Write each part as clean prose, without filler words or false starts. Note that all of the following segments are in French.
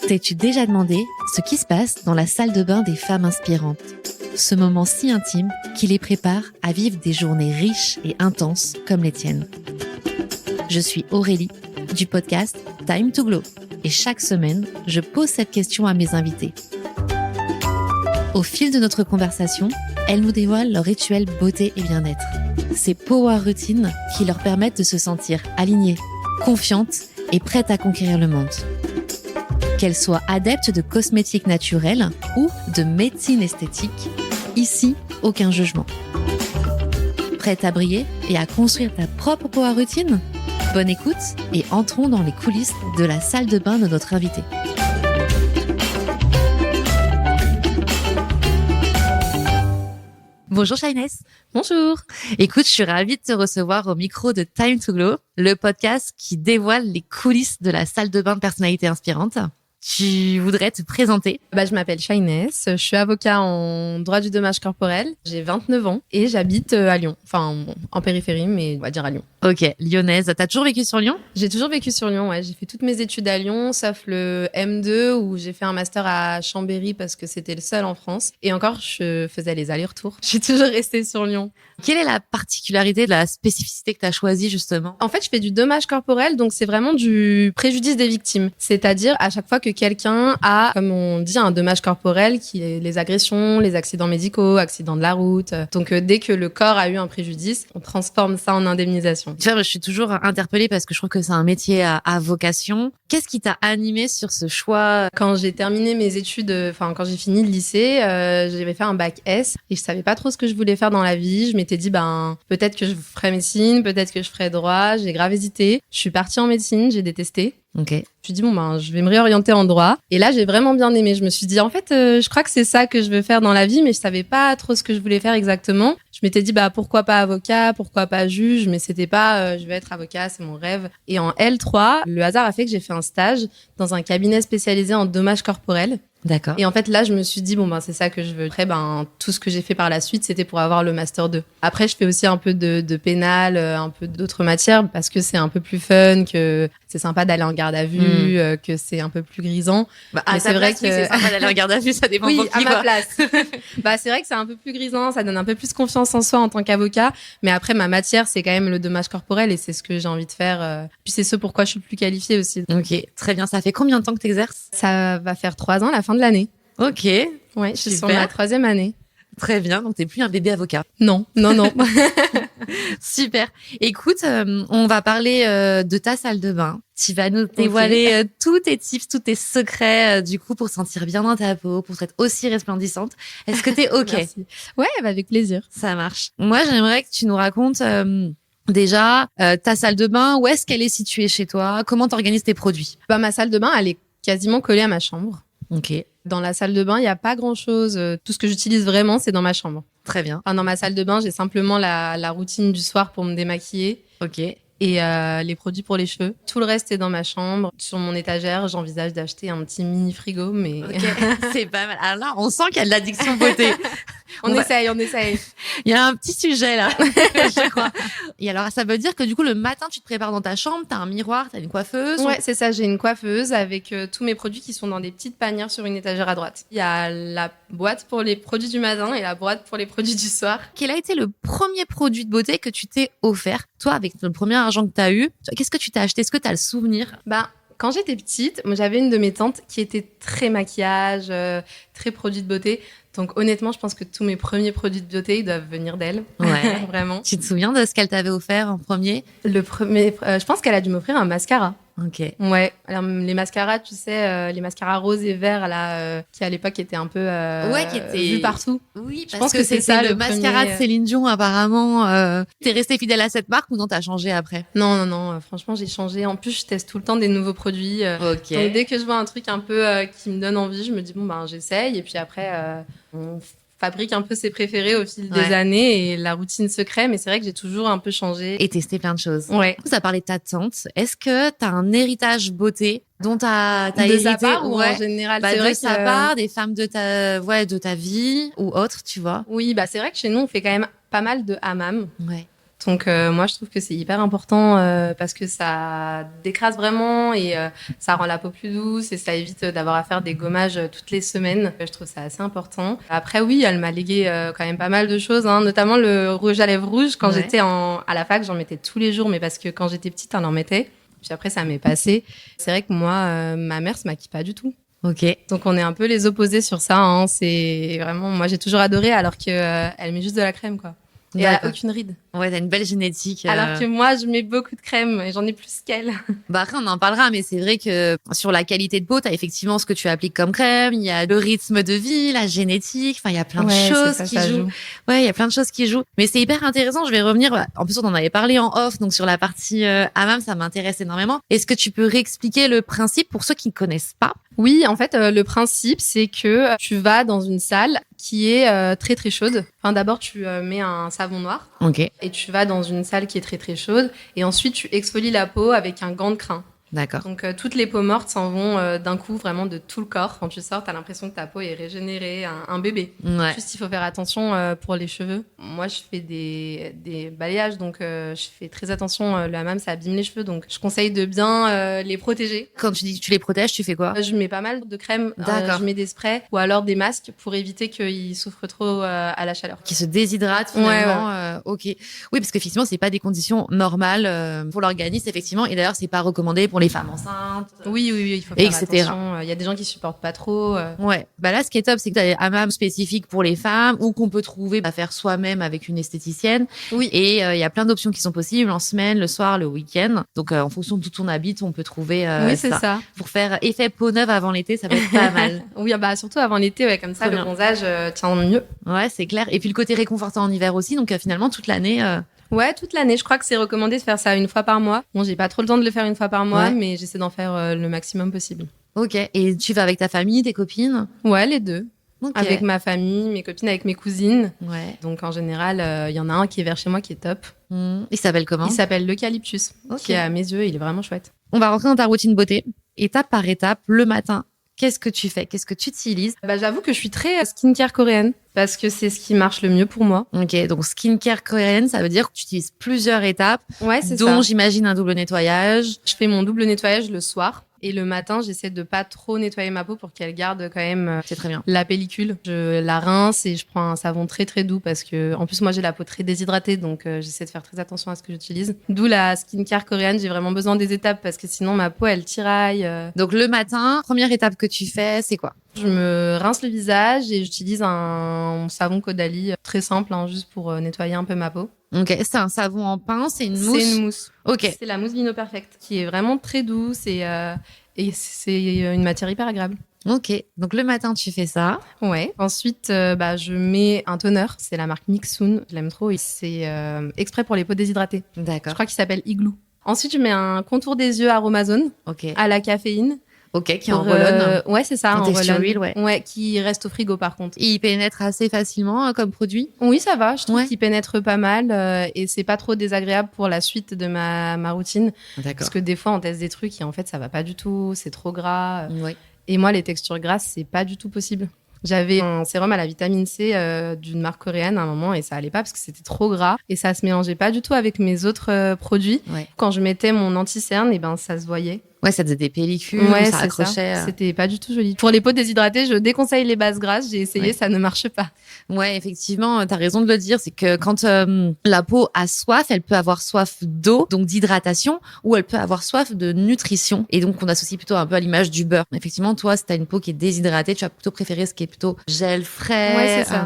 T'es-tu déjà demandé ce qui se passe dans la salle de bain des femmes inspirantes? Ce moment si intime qui les prépare à vivre des journées riches et intenses comme les tiennes. Je suis Aurélie du podcast Time to Glow et chaque semaine, je pose cette question à mes invités. Au fil de notre conversation, elles nous dévoilent leur rituel beauté et bien-être. Ces power routines qui leur permettent de se sentir alignées, confiantes et prêtes à conquérir le monde. Qu'elles soient adeptes de cosmétiques naturels ou de médecine esthétique, ici, aucun jugement. Prête à briller et à construire ta propre power routine? Bonne écoute et entrons dans les coulisses de la salle de bain de notre invité. Bonjour Shayness. Bonjour. Écoute, je suis ravie de te recevoir au micro de Time to Glow, le podcast qui dévoile les coulisses de la salle de bain de personnalités inspirantes. Tu voudrais te présenter? Je m'appelle Shayness, je suis avocat en droit du dommage corporel, j'ai 29 ans et j'habite à Lyon, enfin en périphérie, mais on va dire à Lyon. Ok, lyonnaise. T'as toujours vécu sur Lyon? J'ai toujours vécu sur Lyon, ouais. J'ai fait toutes mes études à Lyon, sauf le M2 où j'ai fait un master à Chambéry parce que c'était le seul en France. Et encore, je faisais les allers-retours. Je suis toujours restée sur Lyon. Quelle est la particularité de la spécificité que tu as choisie justement? En fait, je fais du dommage corporel, donc c'est vraiment du préjudice des victimes. C'est-à-dire à chaque fois que quelqu'un a, comme on dit, un dommage corporel, qui est les agressions, les accidents médicaux, accidents de la route. Donc dès que le corps a eu un préjudice, on transforme ça en indemnisation. Tu vois, moi, je suis toujours interpellée parce que je trouve que c'est un métier à vocation. Qu'est-ce qui t'a animée sur ce choix? Quand j'ai terminé mes études, quand j'ai fini le lycée, j'avais fait un bac S et je savais pas trop ce que je voulais faire dans la vie. Je m'étais dit, peut-être que je ferais médecine, peut-être que je ferais droit. J'ai grave hésité. Je suis partie en médecine, j'ai détesté. Ok. Je me suis dit, je vais me réorienter en droit. Et là, j'ai vraiment bien aimé. Je me suis dit, en fait, je crois que c'est ça que je veux faire dans la vie, mais je savais pas trop ce que je voulais faire exactement. Je m'étais dit, pourquoi pas avocat, pourquoi pas juge, mais c'était pas, je vais être avocat, c'est mon rêve. Et en L3, le hasard a fait que j'ai fait un stage dans un cabinet spécialisé en dommages corporels. D'accord. Et en fait, là, je me suis dit, c'est ça que je veux. Après, tout ce que j'ai fait par la suite, c'était pour avoir le Master 2. Après, je fais aussi un peu de pénal, un peu d'autres matières, parce que c'est un peu plus fun, que c'est sympa d'aller en garde à vue, que c'est un peu plus grisant. Mais c'est vrai que c'est sympa d'aller en garde à vue, ça dépend pour qui, à ma place. C'est vrai que c'est un peu plus grisant, ça donne un peu plus confiance en soi en tant qu'avocat. Mais après, ma matière, c'est quand même le dommage corporel et c'est ce que j'ai envie de faire. Puis c'est ce pourquoi je suis plus qualifiée aussi. Ok, très bien. Ça fait combien de temps que t'exerces? Ça va faire 3 ans, la fin de l'année. Ok. Ouais, je suis sur ma 3e année. Très bien, donc t'es plus un bébé avocat. Non. Super. Écoute, on va parler de ta salle de bain. Tu vas nous dévoiler tous tes tips, tous tes secrets, du coup, pour se sentir bien dans ta peau, pour être aussi resplendissante. Est-ce que t'es ok? Merci. Ouais, avec plaisir. Ça marche. Moi, j'aimerais que tu nous racontes déjà ta salle de bain. Où est-ce qu'elle est située chez toi? Comment t'organises tes produits? Ma salle de bain, elle est quasiment collée à ma chambre. Ok. Dans la salle de bain, il n'y a pas grand-chose. Tout ce que j'utilise vraiment, c'est dans ma chambre. Très bien. Dans ma salle de bain, j'ai simplement la routine du soir pour me démaquiller. Ok. Et les produits pour les cheveux. Tout le reste est dans ma chambre. Sur mon étagère, j'envisage d'acheter un petit mini frigo, mais... Ok, c'est pas mal. Alors là, on sent qu'il y a de l'addiction beauté. On essaye. Il y a un petit sujet là, je crois. Et alors, ça veut dire que du coup, le matin, tu te prépares dans ta chambre, t'as un miroir, t'as une coiffeuse. Ouais, c'est ça. J'ai une coiffeuse avec tous mes produits qui sont dans des petites panières sur une étagère à droite. Il y a la boîte pour les produits du matin et la boîte pour les produits du soir. Quel a été le premier produit de beauté que tu t'es offert? Toi, avec le premier argent que t'as eu, qu'est-ce que tu t'as acheté? Est-ce que t'as le souvenir? Quand j'étais petite, moi, j'avais une de mes tantes qui était très maquillage, très produit de beauté. Donc honnêtement, je pense que tous mes premiers produits de beauté, ils doivent venir d'elle. Ouais. Vraiment. Tu te souviens de ce qu'elle t'avait offert en premier? Le premier, je pense qu'elle a dû m'offrir un mascara. Ok. Ouais. Alors les mascaras, tu sais, les mascaras roses et verts là, qui à l'époque étaient un peu qui étaient vus partout. Oui, je pense que c'est ça le mascara premier... de Céline Dion apparemment. T'es restée fidèle à cette marque ou non, t'as changé après? Non. Franchement, j'ai changé. En plus, je teste tout le temps des nouveaux produits. Ok. Donc dès que je vois un truc un peu qui me donne envie, je me dis j'essaye. Et puis après, on fabrique un peu ses préférés au fil des années et la routine se crée, mais c'est vrai que j'ai toujours un peu changé. Et testé plein de choses. Ouais. Tu as parlé de ta tante. Est-ce que t'as un héritage beauté dont t'as de hérité? sa part ou en général? C'est vrai de que sa part, des femmes de ta vie ou autre, tu vois. Oui, c'est vrai que chez nous, on fait quand même pas mal de hammam. Ouais. Donc moi je trouve que c'est hyper important parce que ça décrase vraiment et ça rend la peau plus douce et ça évite d'avoir à faire des gommages toutes les semaines. Je trouve ça assez important. Après oui, elle m'a légué quand même pas mal de choses, hein, notamment le rouge à lèvres rouge. Quand j'étais à la fac, j'en mettais tous les jours, mais parce que quand j'étais petite, elle en mettait. Puis après ça m'est passé. C'est vrai que moi, ma mère se maquille pas du tout. Ok. Donc on est un peu les opposés sur ça. Hein. C'est vraiment, moi j'ai toujours adoré alors que elle met juste de la crème quoi. Et elle a aucune ride. Ouais, t'as une belle génétique. Alors que moi, je mets beaucoup de crème et j'en ai plus qu'elle. Bah après, on en parlera, mais c'est vrai que sur la qualité de peau, t'as effectivement ce que tu appliques comme crème, il y a le rythme de vie, la génétique, enfin, il y a plein de choses qui jouent. Ouais, il y a plein de choses qui jouent. Mais c'est hyper intéressant, je vais revenir, en plus on en avait parlé en off, donc sur la partie hammam, ça m'intéresse énormément. Est-ce que tu peux réexpliquer le principe pour ceux qui ne connaissent pas? Oui, en fait, le principe, c'est que tu vas dans une salle qui est très très chaude. Enfin, d'abord, tu mets un savon noir. Ok. Et tu vas dans une salle qui est très très chaude. Et ensuite, tu exfolies la peau avec un gant de crin. D'accord. Donc, toutes les peaux mortes s'en vont d'un coup, vraiment de tout le corps. Quand tu sors, t'as l'impression que ta peau est régénérée, un bébé. Ouais. Juste, il faut faire attention pour les cheveux. Moi, je fais des balayages, donc je fais très attention. Le hammam, ça abîme les cheveux, donc je conseille de bien les protéger. Quand tu dis que tu les protèges, tu fais quoi? Je mets pas mal de crème. D'accord. Je mets des sprays ou alors des masques pour éviter qu'ils souffrent trop à la chaleur. Qui se déshydratent finalement. Ouais. Ok. Oui, parce qu'effectivement, c'est pas des conditions normales pour l'organisme, effectivement. Et d'ailleurs, c'est pas recommandé pour les femmes enceintes. Oui, il faut faire etc. attention. Il y a des gens qui supportent pas trop. Ouais. Bah là, ce qui est top, c'est que tu as des hammams spécifiques pour les femmes ou qu'on peut trouver à faire soi-même avec une esthéticienne. Oui. Et il y a plein d'options qui sont possibles en semaine, le soir, le week-end. Donc, en fonction de où on habite, on peut trouver oui, c'est ça. Pour faire effet peau neuve avant l'été, ça va être pas mal. Oui, bah surtout avant l'été, ouais, comme ça, le bronzage tient mieux. Ouais, c'est clair. Et puis le côté réconfortant en hiver aussi. Donc, finalement, toute l'année. Ouais, toute l'année. Je crois que c'est recommandé de faire ça une fois par mois. Bon, j'ai pas trop le temps de le faire une fois par mois, mais j'essaie d'en faire le maximum possible. Ok. Et tu vas avec ta famille, tes copines? Ouais, les deux. Okay. Avec ma famille, mes copines, avec mes cousines. Ouais. Donc en général, il y en a un qui est vers chez moi qui est top. Il s'appelle comment? Il s'appelle l'Eucalyptus, qui à mes yeux, il est vraiment chouette. On va rentrer dans ta routine beauté, étape par étape, le matin. Qu'est-ce que tu fais? Qu'est-ce que tu utilises? Bah, j'avoue que je suis très skincare coréenne parce que c'est ce qui marche le mieux pour moi. Ok, donc skincare coréenne, ça veut dire que tu utilises plusieurs étapes, ouais, c'est dont j'imagine un double nettoyage. Je fais mon double nettoyage le soir. Et le matin, j'essaie de pas trop nettoyer ma peau pour qu'elle garde quand même c'est très bien. La pellicule. Je la rince et je prends un savon très très doux parce que en plus moi j'ai la peau très déshydratée donc j'essaie de faire très attention à ce que j'utilise. D'où la skincare coréenne, j'ai vraiment besoin des étapes parce que sinon ma peau elle tiraille. Donc le matin, première étape que tu fais, c'est quoi? Je me rince le visage et j'utilise un savon Caudalie très simple juste pour nettoyer un peu ma peau. Ok, c'est un savon en pince, c'est une mousse? C'est une mousse. Ok. C'est la mousse Vino Perfect qui est vraiment très douce et c'est une matière hyper agréable. Ok, donc le matin tu fais ça. Ouais. Ensuite, je mets un toner. C'est la marque Mixun. Je l'aime trop et c'est exprès pour les peaux déshydratées. D'accord. Je crois qu'il s'appelle Igloo. Ensuite, je mets un contour des yeux Aromazone à la caféine. Ok, qui est en roll-on. Ouais, c'est ça, en texture huile, ouais, qui reste au frigo par contre. Il pénètre assez facilement comme produit? Oui, ça va. Je trouve qu'il pénètre pas mal et c'est pas trop désagréable pour la suite de ma routine. D'accord. Parce que des fois, on teste des trucs et en fait, ça va pas du tout. C'est trop gras. Ouais. Et moi, les textures grasses, c'est pas du tout possible. J'avais un sérum à la vitamine C d'une marque coréenne à un moment et ça allait pas parce que c'était trop gras et ça se mélangeait pas du tout avec mes autres produits. Ouais. Quand je mettais mon anti-cerne, ça se voyait. Ouais, ça faisait des pellicules, ça accrochait. Ça. C'était pas du tout joli. Pour les peaux déshydratées, je déconseille les bases grasses. J'ai essayé, ça ne marche pas. Ouais, effectivement, t'as raison de le dire. C'est que quand la peau a soif, elle peut avoir soif d'eau, donc d'hydratation, ou elle peut avoir soif de nutrition. Et donc, on associe plutôt un peu à l'image du beurre. Effectivement, toi, si t'as une peau qui est déshydratée, tu vas plutôt préférer ce qui est plutôt gel frais. Ouais, c'est ça.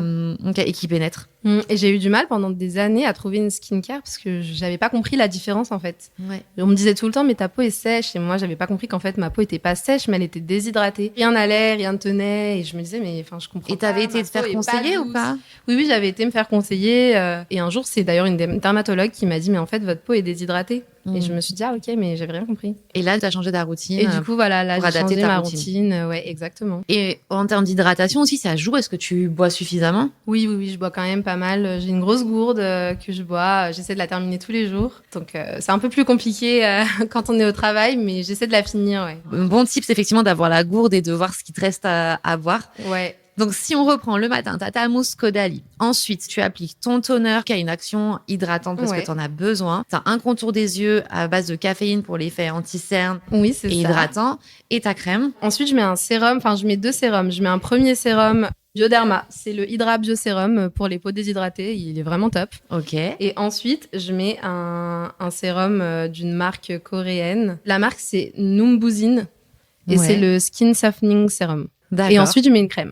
Et qui pénètre. Et j'ai eu du mal pendant des années à trouver une skincare parce que j'avais pas compris la différence en fait. Ouais. On me disait tout le temps mais ta peau est sèche et moi j'avais pas compris qu'en fait ma peau était pas sèche mais elle était déshydratée. Rien n'allait, rien ne tenait et je me disais mais enfin je comprends pas. Et t'avais été te faire conseiller ou pas? Oui, j'avais été me faire conseiller et un jour c'est d'ailleurs une dermatologue qui m'a dit mais en fait votre peau est déshydratée. Et je me suis dit, ok, mais j'avais rien compris. Et là, tu as changé ta routine. Et du coup, voilà, là, j'ai changé ma routine. Ouais, exactement. Et en termes d'hydratation aussi, ça joue. Est-ce que tu bois suffisamment? Oui, je bois quand même pas mal. J'ai une grosse gourde que je bois. J'essaie de la terminer tous les jours. Donc, c'est un peu plus compliqué quand on est au travail, mais j'essaie de la finir, ouais. Un bon tip, c'est effectivement d'avoir la gourde et de voir ce qui te reste à boire. Ouais. Donc, si on reprend le matin, tu as ta mousse Caudalie. Ensuite, tu appliques ton toner qui a une action hydratante parce que tu en as besoin. Tu as un contour des yeux à base de caféine pour l'effet anti-cerne Oui, c'est et hydratant. Et ta crème. Ensuite, je mets un sérum. Enfin, je mets 2 sérums. Je mets un premier sérum Bioderma. C'est le Hydra Bio Sérum pour les peaux déshydratées. Il est vraiment top. Ok. Et ensuite, je mets un sérum d'une marque coréenne. La marque, c'est Numbuzin. Et c'est le Skin Softening Serum. D'accord. Et ensuite, je mets une crème.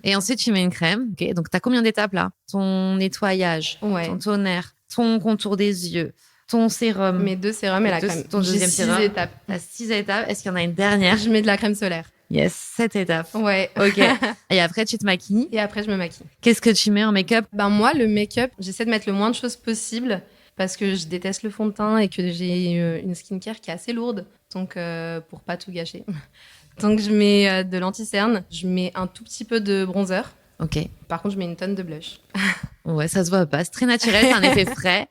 Et ensuite, tu mets une crème. Ok. Donc, tu as combien d'étapes là? Ton nettoyage, ton toner, ton contour des yeux, ton sérum. Mes 2 sérums et la crème. Ton deuxième sérum. 6 étapes. T'as 6 étapes. Est-ce qu'il y en a une dernière? Je mets de la crème solaire. Yes, 7 étapes. Ouais. Ok. Et après, tu te maquilles. Et après, je me maquille. Qu'est-ce que tu mets en make-up? Moi, le make-up, j'essaie de mettre le moins de choses possible parce que je déteste le fond de teint et que j'ai une skincare qui est assez lourde. Donc, pour pas tout gâcher. Donc, je mets de l'anti-cerne. Je mets un tout petit peu de bronzer. Ok. Par contre, je mets une tonne de blush. Ouais, ça se voit pas. C'est très naturel, c'est un effet frais.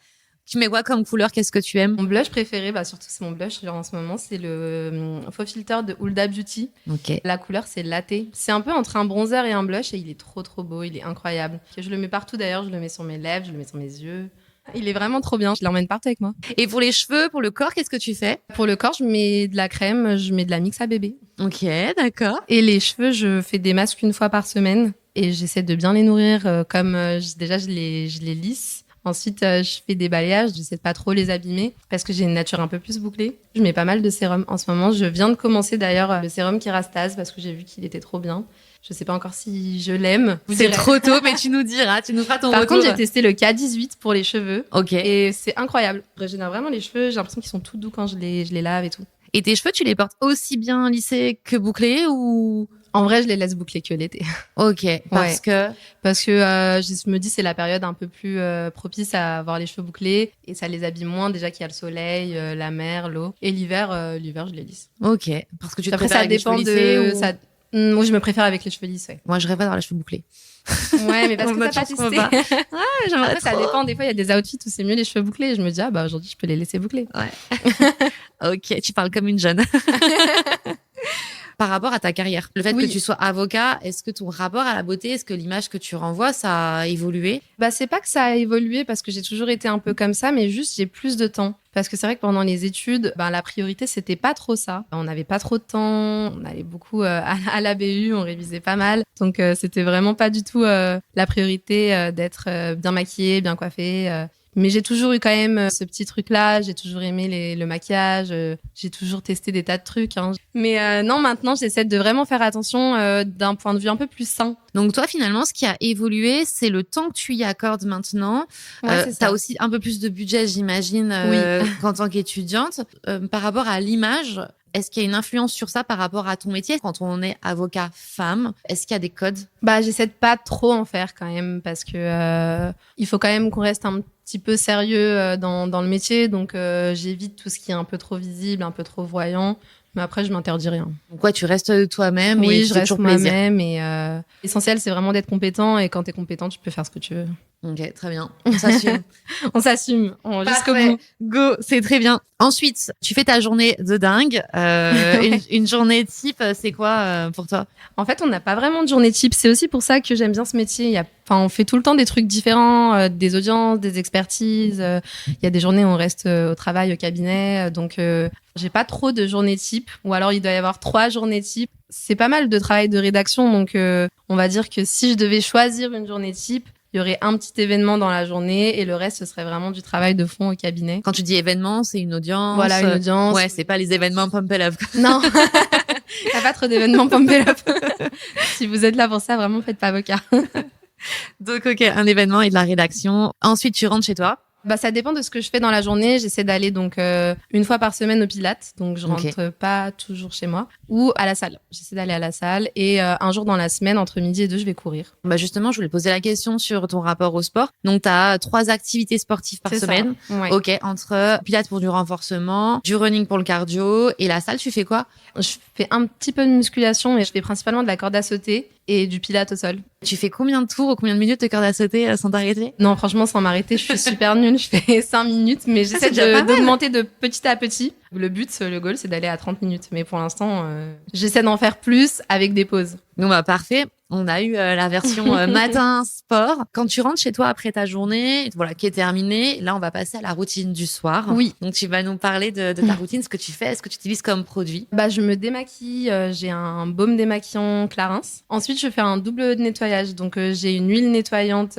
Tu mets quoi comme couleur? Qu'est-ce que tu aimes? Mon blush préféré, surtout c'est mon blush en ce moment, c'est le faux filter de Hulda Beauty. Ok. La couleur, c'est latte. C'est un peu entre un bronzer et un blush et il est trop trop beau, il est incroyable. Je le mets partout d'ailleurs, je le mets sur mes lèvres, je le mets sur mes yeux. Il est vraiment trop bien, je l'emmène partout avec moi. Et pour les cheveux, pour le corps, qu'est-ce que tu fais? Pour le corps, je mets de la crème, je mets de la mix à bébé. Ok, d'accord. Et les cheveux, je fais des masques 1 fois par semaine et j'essaie de bien les nourrir comme déjà je les lisse. Ensuite, je fais des balayages, j'essaie de pas trop les abîmer parce que j'ai une nature un peu plus bouclée. Je mets pas mal de sérum en ce moment. Je viens de commencer d'ailleurs le sérum Kérastase parce que j'ai vu qu'il était trop bien. Je sais pas encore si je l'aime. C'est trop tôt, mais tu nous diras, tu nous feras ton Par retour. contre, j'ai testé le K18 pour les cheveux. Ok. Et c'est incroyable. Je régénère vraiment les cheveux. J'ai l'impression qu'ils sont tout doux quand je les lave et tout. Et tes cheveux, tu les portes aussi bien lissés que bouclés ou? En vrai, je les laisse boucler que l'été. Ok. Parce que je me dis c'est la période un peu plus propice à avoir les cheveux bouclés et ça les abîme moins déjà qu'il y a le soleil, la mer, l'eau. Et l'hiver, je les lisse. Ok. Parce que tu te Après, préfères ça avec dépend les cheveux lissés de. Moi, je me préfère avec les cheveux lisses. Ouais, Moi, je rêve pas d'avoir les cheveux bouclés. Ouais, mais parce que t'as pas testé. Ouais, j'aimerais Après, ça dépend. Des fois, il y a des outfits où c'est mieux les cheveux bouclés. Et je me dis, aujourd'hui, je peux les laisser boucler. Ouais. Ok, tu parles comme une jeune. Par rapport à ta carrière, le fait que tu sois avocat, est-ce que ton rapport à la beauté, est-ce que l'image que tu renvoies, ça a évolué? C'est pas que ça a évolué parce que j'ai toujours été un peu comme ça, mais juste j'ai plus de temps. Parce que c'est vrai que pendant les études, la priorité, c'était pas trop ça. On n'avait pas trop de temps, on allait beaucoup à la BU, on révisait pas mal. Donc, c'était vraiment pas du tout la priorité d'être bien maquillée, bien coiffée. Mais j'ai toujours eu quand même ce petit truc-là. J'ai toujours aimé le maquillage. J'ai toujours testé des tas de trucs. Hein. Mais non, maintenant, j'essaie de vraiment faire attention d'un point de vue un peu plus sain. Donc toi, finalement, ce qui a évolué, c'est le temps que tu y accordes maintenant. Ouais, t'as aussi un peu plus de budget, j'imagine, qu'en tant qu'étudiante. Par rapport à l'image, est-ce qu'il y a une influence sur ça par rapport à ton métier? Quand on est avocat femme, est-ce qu'il y a des codes? J'essaie de pas trop en faire quand même parce que il faut quand même qu'on reste un petit peu sérieux dans le métier. Donc, j'évite tout ce qui est un peu trop visible, un peu trop voyant. Mais après, je m'interdis rien. Donc, ouais, tu restes toi-même. Oui, et je reste moi-même. Et l'essentiel, c'est vraiment d'être compétent. Et quand t'es compétent, tu peux faire ce que tu veux. Ok, très bien. On s'assume. On s'assume jusqu'au bout. Go, c'est très bien. Ensuite, tu fais ta journée de dingue. Une journée type, c'est quoi pour toi? En fait, on n'a pas vraiment de journée type. C'est aussi pour ça que j'aime bien ce métier. On fait tout le temps des trucs différents, des audiences, des expertises. Il y a des journées où on reste au travail, au cabinet. Donc, j'ai pas trop de journées type. Ou alors, il doit y avoir 3 journées type. C'est pas mal de travail de rédaction. Donc, on va dire que si je devais choisir une journée type, il y aurait un petit événement dans la journée et le reste, ce serait vraiment du travail de fond au cabinet. Quand tu dis événement, c'est une audience. Voilà, une audience. Ouais, c'est pas les événements Pump It Up. Non. Il n'y a pas trop d'événements Pump It Up. Si vous êtes là pour ça, vraiment, faites pas avocat. Donc, ok, un événement et de la rédaction. Ensuite, tu rentres chez toi. Ça dépend de ce que je fais dans la journée. J'essaie d'aller donc 1 fois par semaine au Pilates, donc je rentre pas toujours chez moi, ou à la salle. J'essaie d'aller à la salle et un jour dans la semaine, entre midi et 2, je vais courir. Justement, je voulais poser la question sur ton rapport au sport. Donc, tu as 3 activités sportives par semaine. Ouais. Ok, entre Pilates pour du renforcement, du running pour le cardio et la salle, tu fais quoi? Je fais un petit peu de musculation, mais je fais principalement de la corde à sauter et du Pilates au sol. Tu fais combien de tours ou combien de minutes de corde à sauter sans t'arrêter? Non, franchement, sans m'arrêter, je suis super nulle. Je fais 5 minutes, mais j'essaie d'augmenter de petit à petit. Le but, le goal, c'est d'aller à 30 minutes. Mais pour l'instant, j'essaie d'en faire plus avec des pauses. Donc, parfait. On a eu la version matin sport. Quand tu rentres chez toi après ta journée, voilà, qui est terminée, là, on va passer à la routine du soir. Oui. Donc, tu vas nous parler de ta routine, ce que tu fais, ce que tu utilises comme produit. Je me démaquille. J'ai un baume démaquillant Clarins. Ensuite, je fais un double nettoyage. Donc, j'ai une huile nettoyante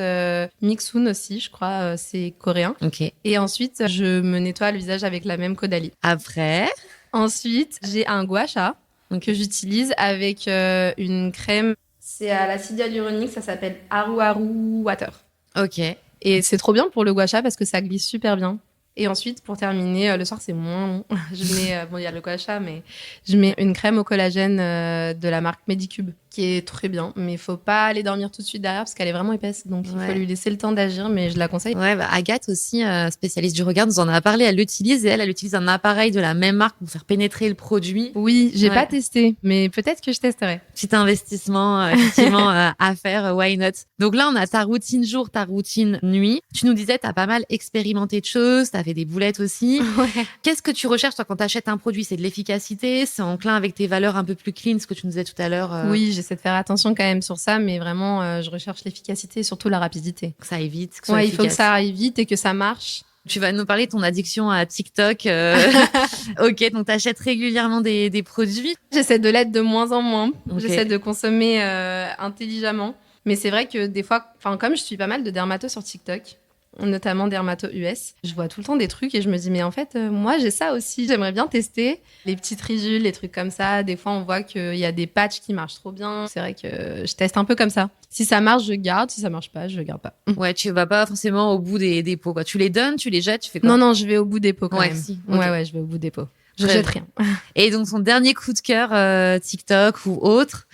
Mixun aussi, je crois. C'est coréen. Ok. Et ensuite, je me nettoie le visage avec la même Caudalie. Après. Ensuite, j'ai un gua sha que j'utilise avec une crème. C'est à l'acide hyaluronique, ça s'appelle Aru Aru Water. Ok. Et c'est trop bien pour le gua sha parce que ça glisse super bien. Et ensuite, pour terminer, le soir, c'est moins long. Je mets, il y a le gua sha, mais je mets une crème au collagène de la marque Medicube, qui est très bien. Mais il faut pas aller dormir tout de suite derrière parce qu'elle est vraiment épaisse. Donc, il faut lui laisser le temps d'agir, mais je la conseille. Ouais, Agathe aussi, spécialiste du regard, nous en a parlé. Elle l'utilise et elle utilise un appareil de la même marque pour faire pénétrer le produit. Oui, j'ai pas testé, mais peut-être que je testerai. Petit investissement, effectivement, à faire, why not? Donc là, on a ta routine jour, ta routine nuit. Tu nous disais, t'as pas mal expérimenté de choses, t'as fait des boulettes aussi. Ouais. Qu'est-ce que tu recherches, toi, quand t'achètes un produit? C'est de l'efficacité? C'est enclin avec tes valeurs un peu plus clean, ce que tu nous disais tout à l'heure? Oui, j'essaie de faire attention quand même sur ça, mais vraiment, je recherche l'efficacité et surtout la rapidité. Que ça aille vite, que ce soit il efficace. faut que ça aille vite et que ça marche. Tu vas nous parler de ton addiction à TikTok. Ok, donc t'achètes régulièrement des produits. J'essaie de l'être de moins en moins. Okay. J'essaie de consommer intelligemment. Mais c'est vrai que des fois, comme je suis pas mal de dermatos sur TikTok, notamment dermato US, je vois tout le temps des trucs et je me dis mais en fait moi j'ai ça aussi, j'aimerais bien tester les petites ridules, les trucs comme ça. Des fois on voit qu'il y a des patchs qui marchent trop bien, c'est vrai que je teste un peu comme ça. Si ça marche je garde, si ça marche pas je garde pas. Ouais, tu vas pas forcément au bout des pots quoi. Tu les donnes, tu les jettes, tu fais quoi? Non, je vais au bout des pots quand même. Si. Okay. Ouais, je vais au bout des pots. Je jette rien. Et donc son dernier coup de cœur TikTok ou autre?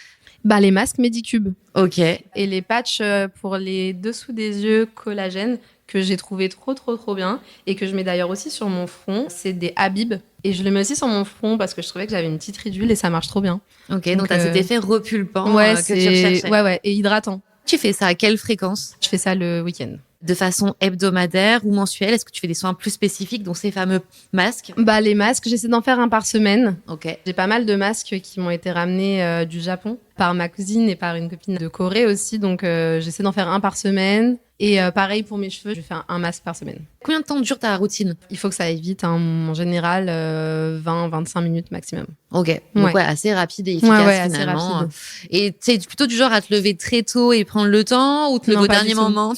Les masques Medicube. Ok. Et les patchs pour les dessous des yeux collagène que j'ai trouvé trop bien et que je mets d'ailleurs aussi sur mon front, c'est des Habib et je le mets aussi sur mon front parce que je trouvais que j'avais une petite ridule et ça marche trop bien. Ok, donc t'as cet effet repulpant que tu recherchais. Ouais, et hydratant. Tu fais ça à quelle fréquence? Je fais ça le week-end. De façon hebdomadaire ou mensuelle? Est-ce que tu fais des soins plus spécifiques, dont ces fameux masques? Les masques, j'essaie d'en faire un par semaine. Ok. J'ai pas mal de masques qui m'ont été ramenés du Japon par ma cousine et par une copine de Corée aussi, donc j'essaie d'en faire un par semaine. Et pareil pour mes cheveux, je fais un masque par semaine. Combien de temps dure ta routine? Il faut que ça aille vite, en général 20-25 minutes maximum. Ok, donc assez rapide et efficace finalement. Assez rapide. Et t'es plutôt du genre à te lever très tôt et prendre le temps ou te lever au dernier moment?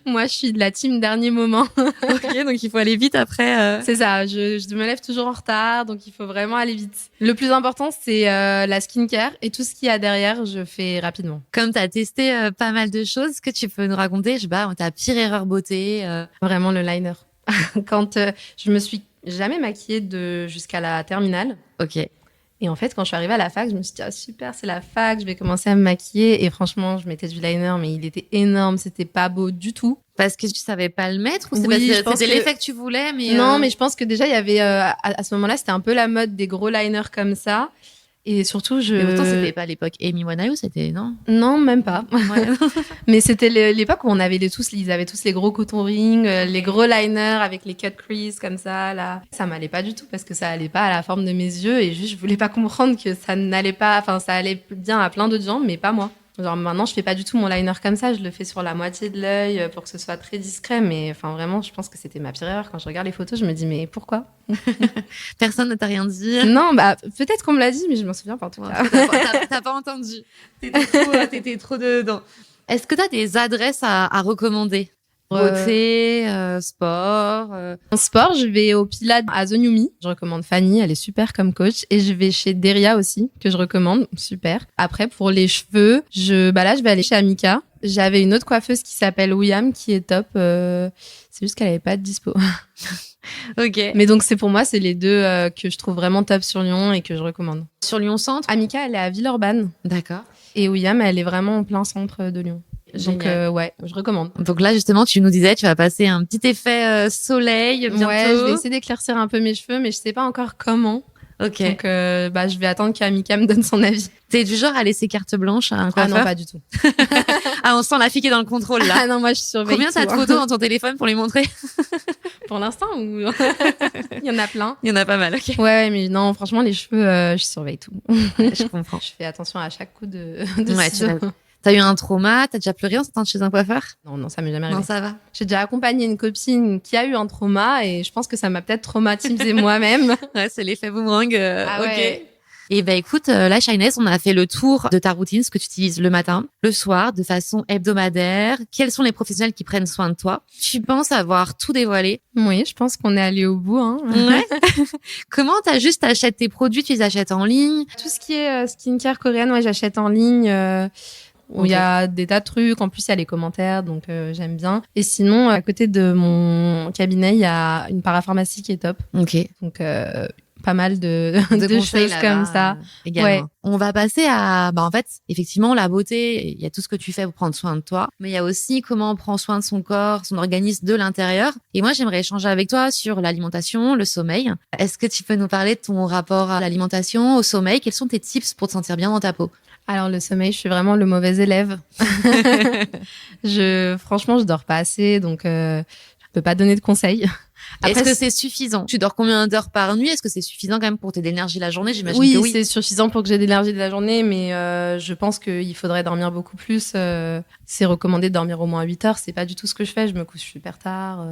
Moi, je suis de la team dernier moment. Ok, donc il faut aller vite après. C'est ça, je me lève toujours en retard, donc il faut vraiment aller vite. Le plus important, c'est la skincare et tout ce qu'il y a derrière, je fais rapidement. Comme tu as testé pas mal de choses, est-ce que tu peux nous raconter, ta pire erreur beauté? Vraiment le liner. Quand je me suis jamais maquillée jusqu'à la terminale. Ok. Et en fait, quand je suis arrivée à la fac, je me suis dit, super, c'est la fac, je vais commencer à me maquiller. Et franchement, je mettais du liner, mais il était énorme, c'était pas beau du tout. Parce que tu savais pas le mettre ou c'était l'effet que tu voulais Non, mais je pense que déjà, il y avait, à ce moment-là, c'était un peu la mode des gros liners comme ça. Et surtout, Mais pourtant, c'était pas l'époque Amy Winehouse, c'était, non? Non, même pas. Ouais. Mais c'était l'époque où ils avaient tous les gros coton rings, les gros liners avec les cut crease comme ça, là. Ça m'allait pas du tout parce que ça allait pas à la forme de mes yeux et juste, je voulais pas comprendre que ça n'allait pas, ça allait bien à plein d'autres gens, mais pas moi. Genre, maintenant, je fais pas du tout mon liner comme ça, je le fais sur la moitié de l'œil pour que ce soit très discret, mais vraiment, je pense que c'était ma pire erreur. Quand je regarde les photos, je me dis, mais pourquoi? Personne ne t'a rien dit? Non, peut-être qu'on me l'a dit, mais je m'en souviens pas en tout cas. T'as pas entendu. T'étais trop dedans. Est-ce que t'as des adresses à recommander? Beauté, sport. En sport, je vais au Pilates à The New Me. Je recommande Fanny, elle est super comme coach. Et je vais chez Deria aussi, que je recommande, super. Après, pour les cheveux, là, je vais aller chez Amika. J'avais une autre coiffeuse qui s'appelle William, qui est top. C'est juste qu'elle avait pas de dispo. Ok. Mais donc, pour moi, c'est les deux que je trouve vraiment top sur Lyon et que je recommande. Sur Lyon Centre? Amika, elle est à Villeurbanne. D'accord. Et William, elle est vraiment en plein centre de Lyon. Génial. Donc, je recommande. Donc là, justement, tu nous disais, tu vas passer un petit effet soleil bientôt. Ouais, je vais essayer d'éclaircir un peu mes cheveux, mais je sais pas encore comment. Ok. Donc, je vais attendre qu'Amika me donne son avis. T'es du genre à laisser carte blanche à un coiffeur? Ah non, pas du tout. Ah, on sent la fille qui est dans le contrôle, là. Ah non, moi, je surveille. Combien t'as de photos dans ton téléphone pour lui montrer? pour l'instant ou il y en a plein? Il y en a pas mal, ok. Ouais, mais non, franchement, les cheveux, je surveille tout. Je comprends. Je fais attention à chaque coup de Ouais, ciseaux. T'as eu un trauma? T'as déjà pleuré en sortant de chez un coiffeur? Non, ça m'est jamais Non, arrivé. ça va. J'ai déjà accompagné une copine qui a eu un trauma et je pense que ça m'a peut-être traumatisée moi-même. Ouais, c'est l'effet boomerang. Ah ok. ouais. Et ben écoute, là, Shiness, on a fait le tour de ta routine, ce que tu utilises le matin, le soir, de façon hebdomadaire. Quels sont les professionnels qui prennent soin de toi? Tu penses avoir tout dévoilé? Oui, je pense qu'on est allé au bout. Hein. Ouais. Comment t'achètes tes produits? Tu les achètes en ligne? Tout ce qui est skincare coréenne, ouais, j'achète en ligne. Où il y a des tas de trucs. En plus, il y a les commentaires, donc j'aime bien. Et sinon, à côté de mon cabinet, il y a une parapharmacie qui est top. Ok. Donc, pas mal de conseils choses là-bas, comme ça. Également. Ouais. On va passer à, en fait, effectivement, la beauté. Il y a tout ce que tu fais pour prendre soin de toi, mais il y a aussi comment on prend soin de son corps, son organisme de l'intérieur. Et moi, j'aimerais échanger avec toi sur l'alimentation, le sommeil. Est-ce que tu peux nous parler de ton rapport à l'alimentation, au sommeil? Quels sont tes tips pour te sentir bien dans ta peau? Alors, le sommeil, je suis vraiment le mauvais élève. Franchement, je dors pas assez, donc je peux pas donner de conseils. Est-ce que c'est suffisant? Tu dors combien d'heures par nuit? Est-ce que c'est suffisant quand même pour tes d'énergie la journée? J'imagine que oui. C'est suffisant pour que j'ai de l'énergie de la journée, mais je pense qu'il faudrait dormir beaucoup plus. C'est recommandé de dormir au moins 8 heures. C'est pas du tout ce que je fais. Je me couche super tard.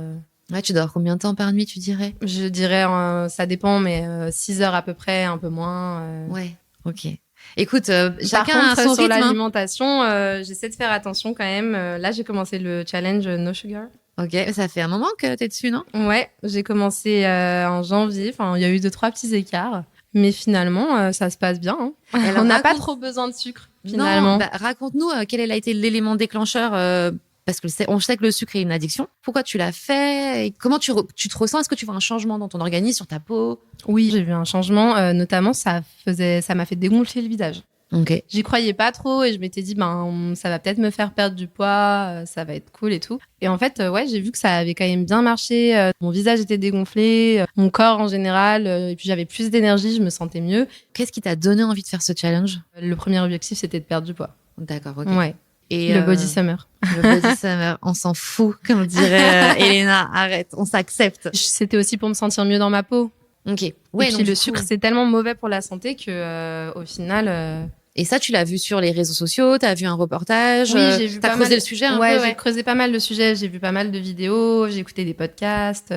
Ouais, tu dors combien de temps par nuit, tu dirais? Je dirais, ça dépend, mais 6 heures à peu près, un peu moins. Ouais, ok. Écoute, Par chacun contre, a son sur rythme. l'alimentation, j'essaie de faire attention quand même. Là, j'ai commencé le challenge No Sugar. Ok, ça fait un moment que t'es dessus, non? Ouais, j'ai commencé en janvier. Enfin, il y a eu 2-3 petits écarts. Mais finalement, ça se passe bien. Hein. Alors, on n'a pas trop besoin de sucre, finalement. Non, raconte-nous quel a été l'élément déclencheur parce que on sait que le sucre est une addiction. Pourquoi tu l'as fait? Et comment tu te ressens? Est-ce que tu vois un changement dans ton organisme, sur ta peau? Oui, j'ai vu un changement. Notamment, ça m'a fait dégonfler le visage. Ok. J'y croyais pas trop et je m'étais dit, ça va peut-être me faire perdre du poids, ça va être cool et tout. Et en fait, ouais, j'ai vu que ça avait quand même bien marché. Mon visage était dégonflé, mon corps en général, et puis j'avais plus d'énergie, je me sentais mieux. Qu'est-ce qui t'a donné envie de faire ce challenge? Le premier objectif, c'était de perdre du poids. D'accord, ok. Ouais. Et le body summer. Le body summer, on s'en fout, comme dirait Elena. Arrête, on s'accepte. C'était aussi pour me sentir mieux dans ma peau. Ok. Ouais. Et puis le sucre, c'est tellement mauvais pour la santé que, au final. Et ça, tu l'as vu sur les réseaux sociaux, t'as vu un reportage, oui, j'ai vu t'as creusé le sujet un peu, ouais. J'ai creusé pas mal le sujet, j'ai vu pas mal de vidéos, j'ai écouté des podcasts.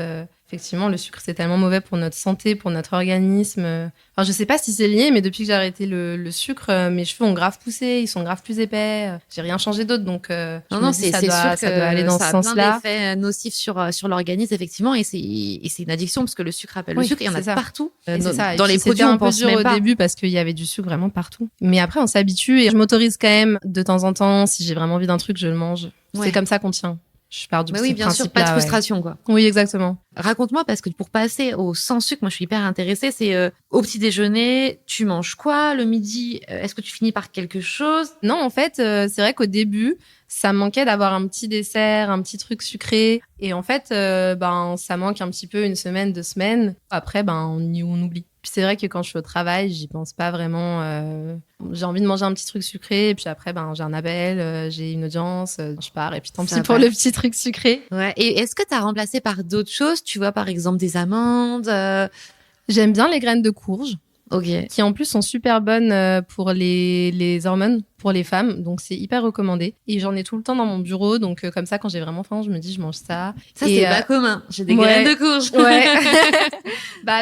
Effectivement, le sucre, c'est tellement mauvais pour notre santé, pour notre organisme. Enfin, je sais pas si c'est lié, mais depuis que j'ai arrêté le sucre, mes cheveux ont grave poussé, ils sont grave plus épais. J'ai rien changé d'autre, donc non, c'est sûr que ça doit aller dans ce sens-là. Ça a plein d'effets nocifs sur l'organisme, effectivement, et c'est une addiction parce que le sucre appelle le sucre, et il y en a partout. Dans les produits, on pense même pas. C'était un peu dur au début parce qu'il y avait du sucre vraiment partout. Mais après, on s'habitue et je m'autorise quand même de temps en temps, si j'ai vraiment envie d'un truc, je le mange. Ouais. C'est comme ça qu'on tient. Je pars du oui, bien sûr, pas de frustration, quoi. Oui, exactement. Raconte-moi, parce que pour passer au sans sucre, moi, je suis hyper intéressée. C'est au petit déjeuner, tu manges quoi? Le midi, est-ce que tu finis par quelque chose? Non, en fait, c'est vrai qu'au début, ça me manquait d'avoir un petit dessert, un petit truc sucré. Et en fait, ça manque un petit peu 1 semaine, 2 semaines. Après, on oublie. Puis c'est vrai que quand je suis au travail, j'y pense pas vraiment. J'ai envie de manger un petit truc sucré, et puis après, j'ai un appel, j'ai une audience, je pars, et puis tant pis pour le petit truc sucré. Ouais. Et est-ce que t'as remplacé par d'autres choses? Tu vois, par exemple, des amandes? J'aime bien les graines de courge. Okay. Qui en plus sont super bonnes pour les hormones, pour les femmes, donc c'est hyper recommandé. Et j'en ai tout le temps dans mon bureau, donc comme ça, quand j'ai vraiment faim, je me dis, je mange ça. Ça, c'est pas commun. J'ai des graines de courge. Ouais.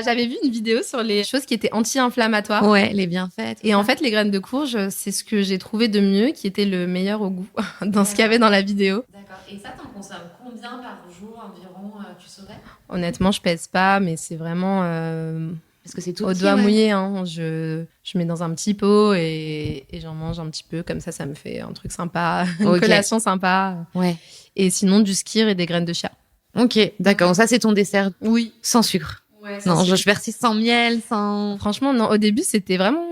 J'avais vu une vidéo sur les choses qui étaient anti-inflammatoires. Ouais, les bienfaits. Et en fait, les graines de courge, c'est ce que j'ai trouvé de mieux, qui était le meilleur au goût dans ce qu'il y avait dans la vidéo. D'accord. Et ça, t'en consommes combien par jour environ, tu saurais? Honnêtement, je pèse pas, mais c'est vraiment... Parce que c'est tout au doigt mouillé, hein. Je mets dans un petit pot et j'en mange un petit peu. Comme ça me fait un truc sympa, une collation sympa. Ouais. Et sinon, du skyr et des graines de chia. Ok, d'accord. Ça, c'est ton dessert. Oui. Sans sucre. Ouais, non, je persiste sans miel, sans... Franchement, non. Au début, c'était vraiment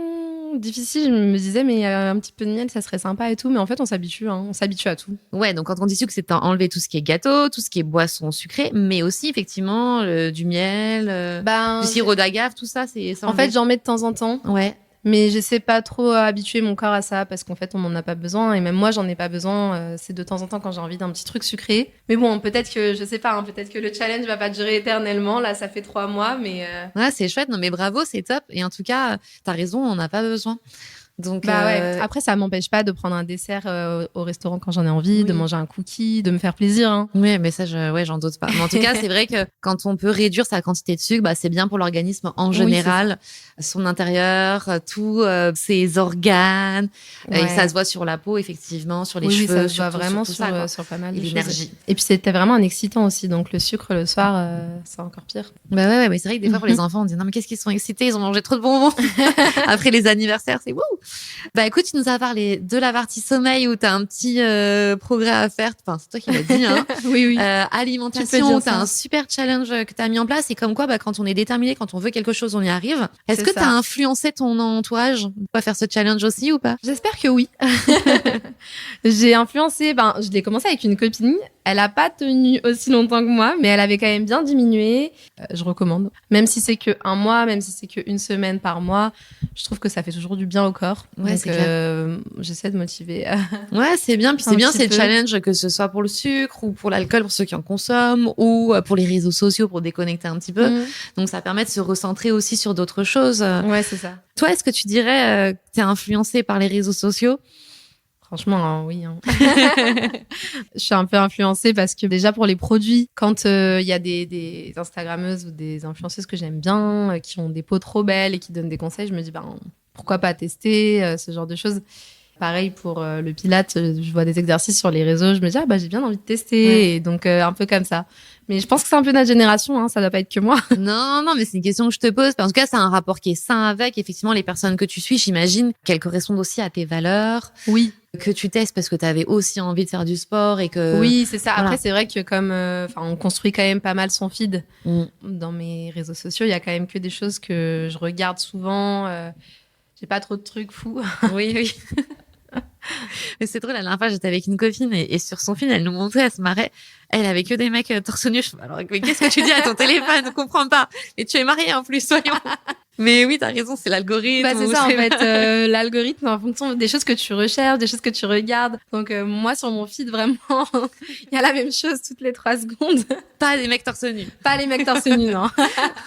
difficile. Je me disais, mais un petit peu de miel, ça serait sympa et tout. Mais en fait, on s'habitue, hein. On s'habitue à tout. Ouais, donc quand on dit sucre, c'est enlever tout ce qui est gâteau, tout ce qui est boisson sucrée, mais aussi, effectivement, du miel, du sirop d'agave, tout ça, c'est... En fait, j'en mets de temps en temps. Ouais. Mais j'essaie pas trop habituer mon corps à ça parce qu'en fait, on m'en a pas besoin et même moi, j'en ai pas besoin. C'est de temps en temps quand j'ai envie d'un petit truc sucré. Mais bon, peut-être que, je sais pas, hein, peut-être que le challenge va pas durer éternellement. Là, ça fait 3 mois, mais Ouais, c'est chouette. Non, mais bravo, c'est top. Et en tout cas, t'as raison, on n'a pas besoin. Donc, bah ouais. Après, ça m'empêche pas de prendre un dessert au restaurant quand j'en ai envie, de manger un cookie, de me faire plaisir. Hein. Oui, mais ça, j'en doute pas. Mais en tout cas, c'est vrai que quand on peut réduire sa quantité de sucre, bah, c'est bien pour l'organisme en général, son intérieur, tous ses organes. Et ça se voit sur la peau, effectivement, sur les cheveux. Ça se voit vraiment sur pas mal de l'énergie. Choses. Et puis, c'était vraiment un excitant aussi. Donc, le sucre le soir, c'est encore pire. Bah ouais, mais c'est vrai que des fois, pour les enfants, on dit non, mais qu'est-ce qu'ils sont excités? Ils ont mangé trop de bonbons. Après les anniversaires, c'est wouh! Bah écoute, tu nous as parlé de la partie sommeil où t'as un petit progrès à faire. Enfin, c'est toi qui l'as dit, hein. Oui. Alimentation, t'as un super challenge que t'as mis en place. Et comme quoi, bah, quand on est déterminé, quand on veut quelque chose, on y arrive. Est-ce que t'as influencé ton entourage pour faire ce challenge aussi ou pas? J'espère que oui. J'ai influencé, je l'ai commencé avec une copine. Elle a pas tenu aussi longtemps que moi, mais elle avait quand même bien diminué. Je recommande. Même si c'est que 1 mois, même si c'est que 1 semaine par mois, je trouve que ça fait toujours du bien au corps. Ouais, donc, c'est clair. J'essaie de motiver. Ouais, c'est bien. Puis c'est bien ces challenges, que ce soit pour le sucre ou pour l'alcool, pour ceux qui en consomment, ou pour les réseaux sociaux pour déconnecter un petit peu. Donc ça permet de se recentrer aussi sur d'autres choses. Ouais, c'est ça. Toi, est-ce que tu dirais que t'es influencée par les réseaux sociaux? Franchement, oui. Hein. Je suis un peu influencée parce que déjà pour les produits, quand il y a des Instagrammeuses ou des influenceuses que j'aime bien, qui ont des peaux trop belles et qui donnent des conseils, je me dis pourquoi pas tester ce genre de choses. Pareil pour le Pilates, je vois des exercices sur les réseaux, je me dis j'ai bien envie de tester, et donc un peu comme ça. Mais je pense que c'est un peu notre génération, hein, ça doit pas être que moi. Non, mais c'est une question que je te pose. En tout cas, c'est un rapport qui est sain avec. Effectivement, les personnes que tu suis, j'imagine qu'elles correspondent aussi à tes valeurs. Oui. Que tu testes parce que tu avais aussi envie de faire du sport et que... Oui, c'est ça. Voilà. Après, c'est vrai que comme on construit quand même pas mal son feed dans mes réseaux sociaux, il y a quand même que des choses que je regarde souvent. J'ai pas trop de trucs fous. Oui. Mais c'est drôle, la dernière fois, j'étais avec une copine et sur son feed, elle nous montrait, elle se marrait. Elle avait que des mecs torse nu. Alors, mais qu'est-ce que tu dis à ton téléphone? Je comprends pas. Et tu es mariée en plus, soyons. Mais oui, t'as raison, c'est l'algorithme. C'est ça, en fait, l'algorithme en fonction des choses que tu recherches, des choses que tu regardes. Donc, moi, sur mon feed, vraiment, il y a la même chose toutes les 3 secondes. Pas des mecs torse nu. Pas les mecs torse nu, non.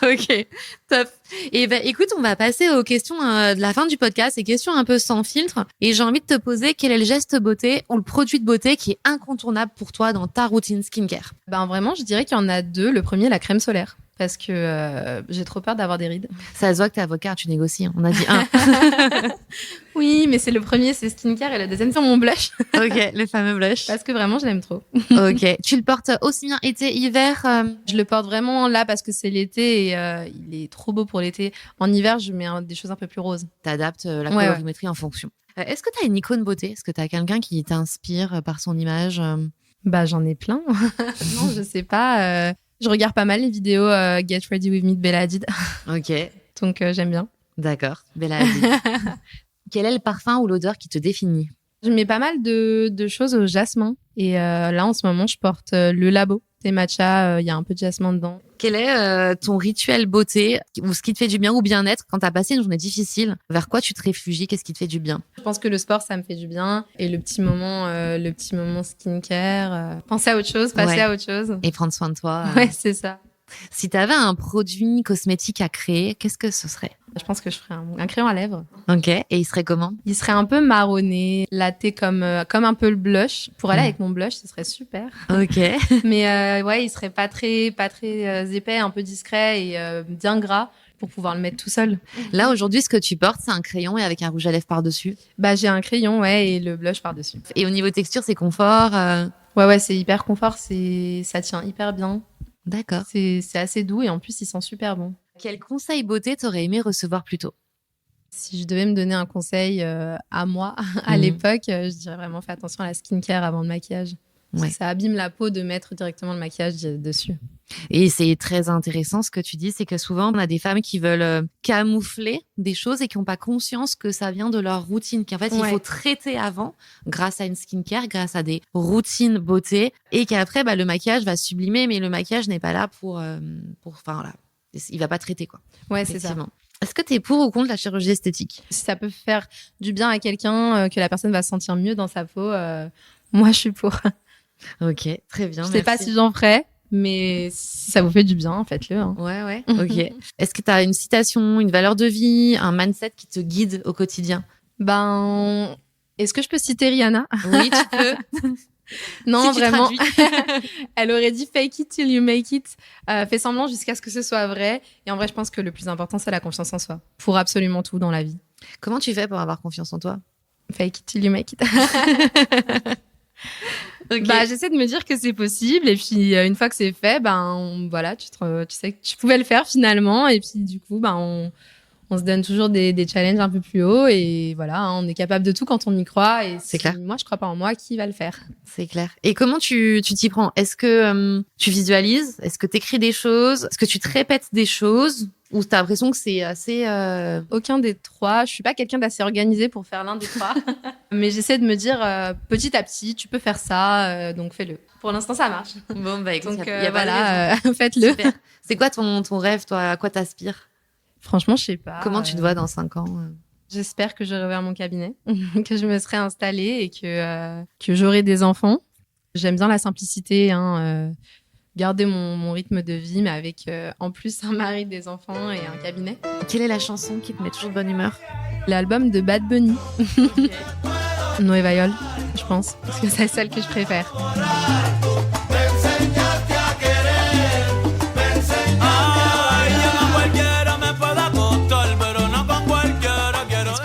Ok, top. Et écoute, on va passer aux questions de la fin du podcast, ces questions un peu sans filtre. Et j'ai envie de te poser, quel est le geste beauté ou le produit de beauté qui est incontournable pour toi dans ta routine skincare? Vraiment, je dirais qu'il y en a 2. Le premier, la crème solaire. Parce que j'ai trop peur d'avoir des rides. Ça se voit que t'es avocat, tu négocies. On a dit 1. Oui, mais c'est le premier, c'est skincare, et le deuxième, c'est mon blush. Ok, le fameux blush. Parce que vraiment, je l'aime trop. Ok. Tu le portes aussi bien été, hiver Je le porte vraiment là parce que c'est l'été et il est trop beau pour l'été. En hiver, je mets des choses un peu plus roses. T'adaptes la colorimétrie en fonction. Est-ce que t'as une icône beauté? Est-ce que t'as quelqu'un qui t'inspire par son image? J'en ai plein. Non, je sais pas. Je regarde pas mal les vidéos Get Ready With Me de Bella Hadid. Ok. Donc, j'aime bien. D'accord. Bella Hadid. Quel est le parfum ou l'odeur qui te définit? Je mets pas mal de choses au jasmin. Et là, en ce moment, je porte le Labo. C'est matcha, il y a un peu de jasmin dedans. Quel est ton rituel beauté ou ce qui te fait du bien ou bien-être quand t'as passé une journée difficile? Vers quoi tu te réfugies? Qu'est-ce qui te fait du bien? Je pense que le sport, ça me fait du bien. Et le petit moment skincare, penser à autre chose, passer à autre chose. Et prendre soin de toi. Ouais, c'est ça. Si t'avais un produit cosmétique à créer, qu'est-ce que ce serait? Je pense que je ferais un crayon à lèvres. Ok. Et il serait comment? Il serait un peu marronné, laté comme un peu le blush. Pour aller avec mon blush, ce serait super. Ok. Mais il serait pas très épais, un peu discret et bien gras pour pouvoir le mettre tout seul. Là, aujourd'hui, ce que tu portes, c'est un crayon et avec un rouge à lèvres par-dessus? J'ai un crayon, et le blush par-dessus. Et au niveau texture, c'est confort? Ouais, c'est hyper confort. Ça tient hyper bien. D'accord. C'est assez doux et en plus, il sent super bon. Quel conseil beauté t'aurais aimé recevoir plus tôt? Si je devais me donner un conseil à moi, à l'époque, je dirais vraiment fais attention à la skincare avant le maquillage. Parce que ça abîme la peau de mettre directement le maquillage dessus. Et c'est très intéressant ce que tu dis, c'est que souvent on a des femmes qui veulent camoufler des choses et qui n'ont pas conscience que ça vient de leur routine, qu'en fait il faut traiter avant grâce à une skincare, grâce à des routines beauté, et qu'après le maquillage va sublimer, mais le maquillage n'est pas là pour il va pas traiter quoi. Ouais, c'est ça. Est-ce que tu es pour ou contre la chirurgie esthétique? Si ça peut faire du bien à quelqu'un, que la personne va se sentir mieux dans sa peau, moi, je suis pour. Ok, très bien. Je sais pas si j'en ferai, mais si ça vous fait du bien, faites-le. Hein. Ouais, ok. Est-ce que tu as une citation, une valeur de vie, un mindset qui te guide au quotidien? Est-ce que je peux citer Rihanna? Oui, tu peux. Non, si vraiment. Elle aurait dit fake it till you make it. Fais semblant jusqu'à ce que ce soit vrai. Et en vrai, je pense que le plus important, c'est la confiance en soi. Pour absolument tout dans la vie. Comment tu fais pour avoir confiance en toi? Fake it till you make it. Okay. J'essaie de me dire que c'est possible. Et puis, une fois que c'est fait, voilà, tu sais que tu pouvais le faire finalement. Et puis, du coup, on se donne toujours des challenges un peu plus hauts et voilà, hein, on est capable de tout quand on y croit. Et c'est clair. Moi, je crois pas en moi, qui va le faire? C'est clair. Et comment tu t'y prends? Est-ce que tu visualises? Est-ce que tu écris des choses? Est-ce que tu te répètes des choses? Ou t'as l'impression que c'est assez... Aucun des trois. Je suis pas quelqu'un d'assez organisé pour faire l'un des trois. Mais j'essaie de me dire, petit à petit, tu peux faire ça, donc fais-le. Pour l'instant, ça marche. Bon, écoute, donc, y a voilà, faites-le. Super. C'est quoi ton rêve, toi? À quoi t'aspires? Franchement, je sais pas. Comment tu te vois dans 5 ans? J'espère que j'aurai ouvert mon cabinet, que je me serai installée et que j'aurai des enfants. J'aime bien la simplicité, garder mon rythme de vie, mais avec en plus un mari, des enfants et un cabinet. Quelle est la chanson qui te met toujours de bonne humeur? L'album de Bad Bunny. Okay. Nueva York, je pense, parce que c'est celle que je préfère.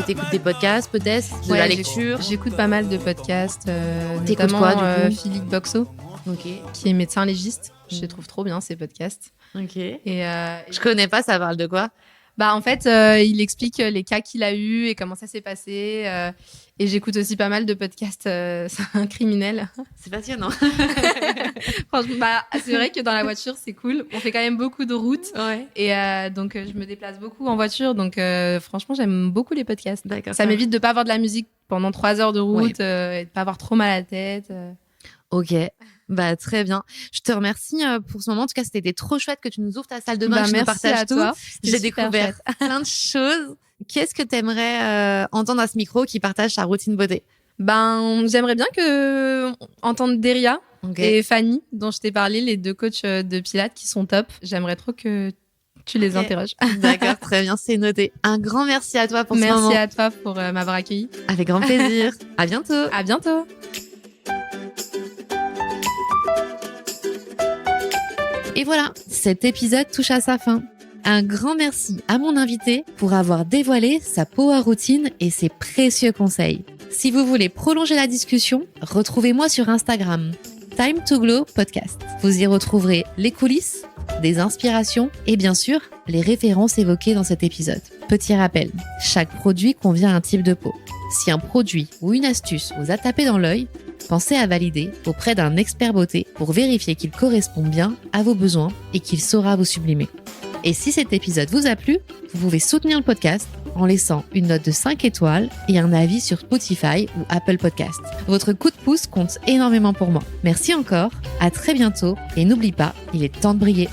T'écoutes des podcasts, peut-être, de la lecture? J'écoute pas mal de podcasts, t'écoutes quoi, du coup? Philippe Boxo, qui est médecin légiste. Je les trouve trop bien, ces podcasts. Ok. Et je connais pas, ça parle de quoi? En fait, il explique les cas qu'il a eus et comment ça s'est passé. Et j'écoute aussi pas mal de podcasts criminels. C'est passionnant. Franchement, c'est vrai que dans la voiture, c'est cool. On fait quand même beaucoup de routes. Ouais. Et donc, je me déplace beaucoup en voiture. Donc, franchement, j'aime beaucoup les podcasts. D'accord. Ça m'évite de pas avoir de la musique pendant 3 heures de route et de pas avoir trop mal à la tête. Ok. Très bien. Je te remercie pour ce moment. En tout cas, c'était trop chouette que tu nous ouvres ta salle de bain, que tu nous partages tout. J'ai découvert plein de choses. Qu'est-ce que tu aimerais entendre à ce micro qui partage sa routine beauté? J'aimerais bien entendre Deria et Fanny, dont je t'ai parlé, les 2 coachs de Pilates qui sont top. J'aimerais trop que tu les interroges. D'accord, très bien, c'est noté. Un grand merci à toi pour ce moment. Merci à toi pour m'avoir accueilli. Avec grand plaisir. À bientôt. À bientôt. Et voilà, cet épisode touche à sa fin. Un grand merci à mon invité pour avoir dévoilé sa power routine et ses précieux conseils. Si vous voulez prolonger la discussion, retrouvez-moi sur Instagram, Time to Glow Podcast. Vous y retrouverez les coulisses, des inspirations et bien sûr, les références évoquées dans cet épisode. Petit rappel, chaque produit convient à un type de peau. Si un produit ou une astuce vous a tapé dans l'œil, pensez à valider auprès d'un expert beauté pour vérifier qu'il correspond bien à vos besoins et qu'il saura vous sublimer. Et si cet épisode vous a plu, vous pouvez soutenir le podcast en laissant une note de 5 étoiles et un avis sur Spotify ou Apple Podcast. Votre coup de pouce compte énormément pour moi. Merci encore, à très bientôt et n'oublie pas, il est temps de briller.